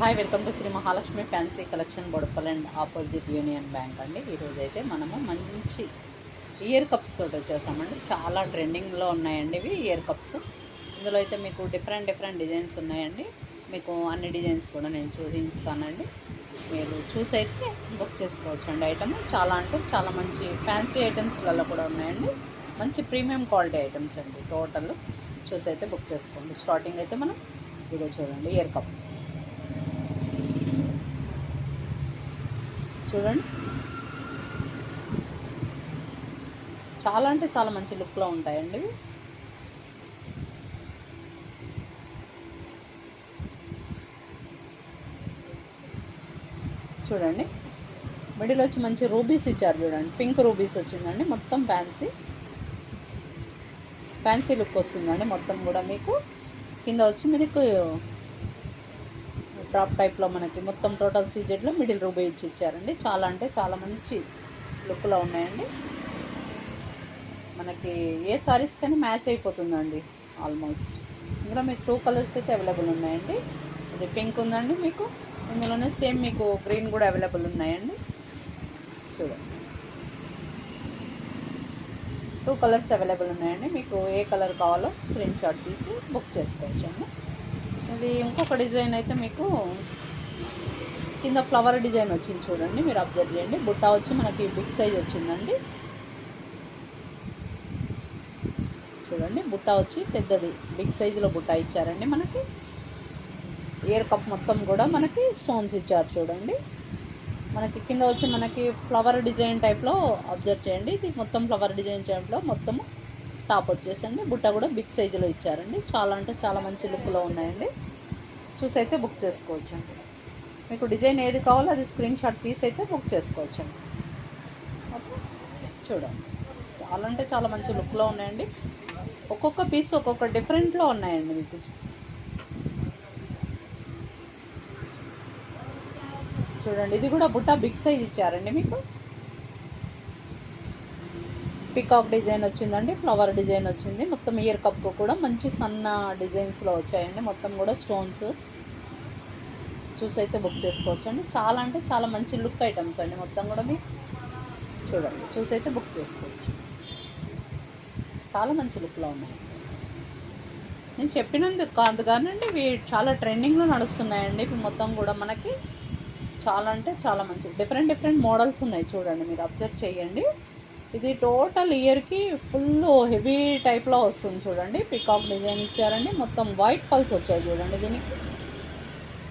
Hi, welcome to Sri Mahalakshmi fancy collection, Bodupal and opposite Union Bank అండి. ఈరోజు అయితే మనము మంచి ఇయర్ కప్స్ తోటి వచ్చేసామండి. చాలా ట్రెండింగ్లో ఉన్నాయండి ఇవి ఇయర్ కప్స్. ఇందులో అయితే మీకు డిఫరెంట్ డిజైన్స్ ఉన్నాయండి. మీకు అన్ని డిజైన్స్ కూడా నేను చూపిస్తానండి. మీరు చూసి అయితే బుక్ చేసుకోవచ్చు అండి. ఐటమ్ చాలా అంటే చాలా మంచి ఫ్యాన్సీ ఐటమ్స్లలో కూడా ఉన్నాయండి. మంచి ప్రీమియం క్వాలిటీ ఐటమ్స్ అండి. టోటల్ చూసి అయితే బుక్ చేసుకోండి. స్టార్టింగ్ అయితే మనం ఇదిగో చూడండి, ఇయర్ కప్ చూడండి. చాలా అంటే చాలా మంచి లుక్లో ఉంటాయండి. చూడండి, మిడిల్ వచ్చి మంచి రూబీస్ ఇచ్చారు. చూడండి, పింక్ రూబీస్ వచ్చిందండి. మొత్తం ఫ్యాన్సీ లుక్ వస్తుందండి. మొత్తం కూడా మీకు కింద వచ్చి మీకు డ్రాప్ టైప్లో మనకి మొత్తం టోటల్ సీజెడ్లో మిడిల్ రూబీ ఇచ్చారండి. చాలా అంటే చాలా మంచి లుక్లో ఉన్నాయండి. మనకి ఏ సారీస్ కానీ మ్యాచ్ అయిపోతుందండి ఆల్మోస్ట్. ఇందులో మీకు 2 కలర్స్ అయితే అవైలబుల్ ఉన్నాయండి. ఇది పింక్ ఉందండి మీకు. ఇందులోనే సేమ్ మీకు గ్రీన్ కూడా అవైలబుల్ ఉన్నాయండి. చూడండి, 2 కలర్స్ అవైలబుల్ ఉన్నాయండి. మీకు ఏ కలర్ కావాలో స్క్రీన్ షాట్ తీసి బుక్ చేసుకోవచ్చు అండి. ఇది ఇంకొక డిజైన్ అయితే మీకు కింద ఫ్లవర్ డిజైన్ వచ్చింది. చూడండి, మీరు అబ్జర్వ్ చేయండి. బుట్ట వచ్చి మనకి బిగ్ సైజ్ వచ్చిందండి. చూడండి, బుట్ట వచ్చి పెద్దది బిగ్ సైజులో బుట్ట ఇచ్చారండి. మనకి ఇయర్ కప్ మొత్తం కూడా మనకి స్టోన్స్ ఇచ్చారు. చూడండి, మనకి కింద వచ్చి మనకి ఫ్లవర్ డిజైన్ టైప్లో అబ్జర్వ్ చేయండి. ఇది మొత్తం ఫ్లవర్ డిజైన్ టైప్లో మొత్తము టాప్ వచ్చేసండి. బుట్ట కూడా బిగ్ సైజులో ఇచ్చారండి. చాలా అంటే చాలా మంచి లుక్లో ఉన్నాయండి. చూసి అయితే బుక్ చేసుకోవచ్చండి. మీకు డిజైన్ ఏది కావాలో అది స్క్రీన్ షాట్ తీసి అయితే బుక్ చేసుకోవచ్చండి. ఓకే, చూడండి, చాలా అంటే చాలా మంచి లుక్లో ఉన్నాయండి. ఒక్కొక్క పీస్ ఒక్కొక్క డిఫరెంట్లో ఉన్నాయండి. మీకు చూడండి, ఇది కూడా బుట్ట బిగ్ సైజ్ ఇచ్చారండి. మీకు పికాక్ డిజైన్ వచ్చిందండి, ఫ్లవర్ డిజైన్ వచ్చింది. మొత్తం ఇయర్ కప్కు కూడా మంచి సన్న డిజైన్స్లో వచ్చాయండి. మొత్తం కూడా స్టోన్స్. చూసి అయితే బుక్ చేసుకోవచ్చు అండి. చాలా అంటే చాలా మంచి లుక్ ఐటమ్స్ అండి. మొత్తం కూడా మీకు చూడండి, చూసి అయితే బుక్ చేసుకోవచ్చు. చాలా మంచి లుక్లో ఉన్నాయి. నేను చెప్పినందుకు కాదు కానండి, ఇవి చాలా ట్రెండింగ్లో నడుస్తున్నాయండి. ఇవి మొత్తం కూడా మనకి చాలా అంటే చాలా మంచి డిఫరెంట్ మోడల్స్ ఉన్నాయి. చూడండి, మీరు అబ్జర్వ్ చేయండి. ఇది టోటల్ ఇయర్కి ఫుల్ హెవీ టైప్లో వస్తుంది. చూడండి, పికాక్ డిజైన్ ఇచ్చారండి. మొత్తం వైట్ పల్స్ వచ్చాయి. చూడండి, దీనికి